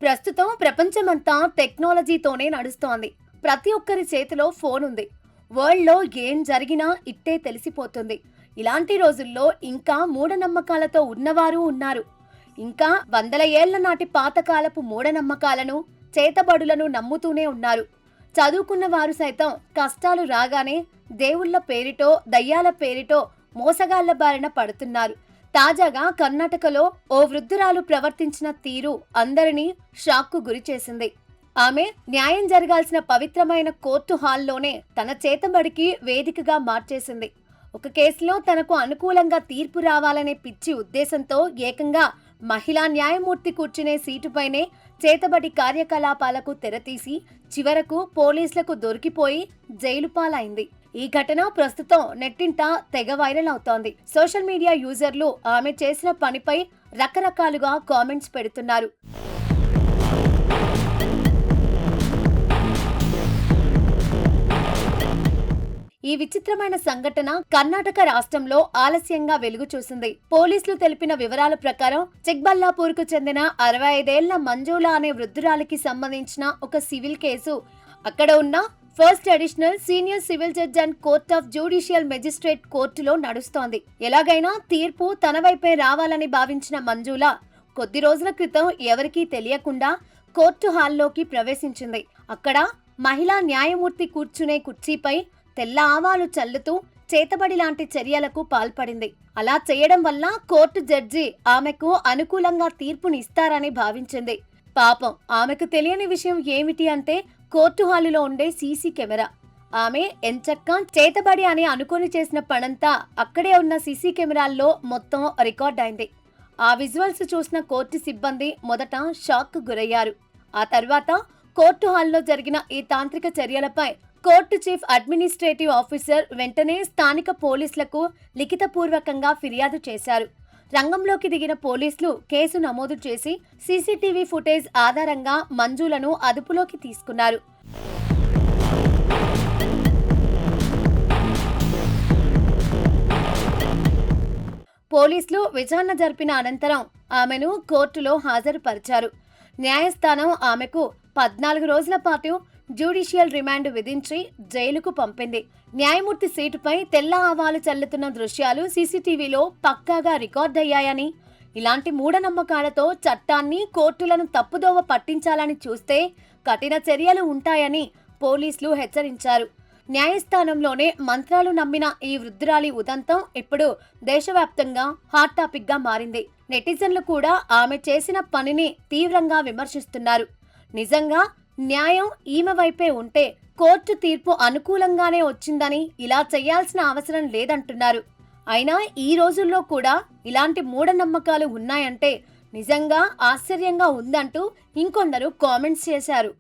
ప్రస్తుతం ప్రపంచమంతా టెక్నాలజీతోనే నడుస్తోంది. ప్రతి ఒక్కరి చేతిలో ఫోన్ ఉంది. వరల్డ్‌లో ఏం జరిగినా ఇట్టే తెలిసిపోతుంది. ఇలాంటి రోజుల్లో ఇంకా మూఢనమ్మకాలతో ఉన్నవారు ఉన్నారు. ఇంకా వందల ఏళ్ల నాటి పాతకాలపు మూఢనమ్మకాలను, చేతబడులను నమ్ముతూనే ఉన్నారు. చదువుకున్న వారు సైతం కష్టాలు రాగానే దేవుళ్ళ పేరిటో, దయ్యాల పేరిటో మోసగాళ్ల బారిన పడుతున్నారు. తాజాగా కర్ణాటకలో ఓ వృద్ధురాలు ప్రవర్తించిన తీరు అందరినీ షాక్కు గురిచేసింది. ఆమె న్యాయం జరగాల్సిన పవిత్రమైన కోర్టు హాల్లోనే తన చేతబడికి వేదికగా మార్చేసింది. ఒక కేసులో తనకు అనుకూలంగా తీర్పు రావాలనే పిచ్చి ఉద్దేశంతో ఏకంగా మహిళా న్యాయమూర్తి కూర్చునే సీటుపైనే చేతబడి కార్యకలాపాలకు తెరతీసి చివరకు పోలీసులకు దొరికిపోయి జైలు పాలైంది. ఈ ఘటన ప్రస్తుతం నెట్టింట తెగ వైరల్ అవుతోంది. సోషల్ మీడియా యూజర్లు ఆమె చేసిన పనిపై రకరకాలుగా కామెంట్స్ పెడుతున్నారు. ఈ విచిత్రమైన సంఘటన కర్ణాటక రాష్ట్రంలో ఆలస్యంగా వెలుగు చూసింది. పోలీసులు తెలిపిన వివరాల ప్రకారం చిక్బల్లాపూర్ కు చెందిన 65 ఏళ్ల మంజులా అనే వృద్ధురాలికి సంబంధించిన ఒక సివిల్ కేసు అక్కడ ఉన్న first additional senior civil judge and court of judicial magistrate కోర్టులో నడుస్తోంది. ఎలాగైనా తీర్పు తన వైపే రావాలని భావించిన మంజులా కొద్ది రోజుల క్రితం ఎవరికీ తెలియకుండా కోర్టు హాల్లోకి ప్రవేశించింది. అక్కడ మహిళా న్యాయమూర్తి కూర్చునే కుర్చీపై తెల్ల ఆవాలు చల్లుతూ చేతబడి లాంటి చర్యలకు పాల్పడింది. అలా చేయడం వల్ల కోర్టు జడ్జి ఆమెకు అనుకూలంగా తీర్పునిస్తారని భావించింది. పాపం ఆమెకు తెలియని విషయం ఏమిటి అంటే కోర్టు హాలులో ఉండే సీసీ కెమెరా. ఆమె ఎంచక్కా చేతబడి అని అనుకొని చేసిన పనంతా అక్కడే ఉన్న సీసీ కెమెరాల్లో మొత్తం రికార్డ్ అయింది. ఆ విజువల్స్ చూసిన కోర్టు సిబ్బంది మొదట షాక్ గురయ్యారు. ఆ తర్వాత కోర్టు హాల్లో జరిగిన ఈ తాంత్రిక చర్యలపై కోర్టు చీఫ్ అడ్మినిస్ట్రేటివ్ ఆఫీసర్ వెంటనే స్థానిక పోలీసులకు లిఖితపూర్వకంగా ఫిర్యాదు చేశారు. రంగంలోకి దిగిన పోలీసులు కేసు నమోదు చేసి సీసీటీవీ ఫుటేజ్ ఆధారంగా మంజులను అదుపులోకి తీసుకున్నారు. పోలీసులు విచారణ జరిపిన అనంతరం ఆమెను కోర్టులో హాజరుపరిచారు. న్యాయస్థానం ఆమెకు 14 రోజుల పాటు జ్యుడిషియల్ రిమాండ్ విధించి జైలుకు పంపింది. న్యాయమూర్తి సీటుపై తెల్ల ఆవాలు చల్లుతున్న దృశ్యాలు సీసీటీవీలో పక్కాగా రికార్డయ్యాయని, ఇలాంటి మూఢనమ్మకాలతో చట్టాన్ని, కోర్టులను తప్పుదోవ పట్టించాలని చూస్తే కఠిన చర్యలు ఉంటాయని పోలీసులు హెచ్చరించారు. న్యాయస్థానంలోనే మంత్రాలు నమ్మిన ఈ వృద్ధురాలి ఉదంతం ఇప్పుడు దేశవ్యాప్తంగా హాట్ టాపిక్ గా మారింది. నెటిజన్లు కూడా ఆమె చేసిన పనిని తీవ్రంగా విమర్శిస్తున్నారు. నిజంగా న్యాయం ఈమె వైపే ఉంటే కోర్టు తీర్పు అనుకూలంగానే వచ్చిందని ఇలా చేయాల్సిన అవసరం లేదంటున్నారు. అయినా ఈ రోజుల్లో కూడా ఇలాంటి మూఢనమ్మకాలు ఉన్నాయంటే నిజంగా ఆశ్చర్యంగా ఉందంటూ ఇంకొందరు కామెంట్స్ చేశారు.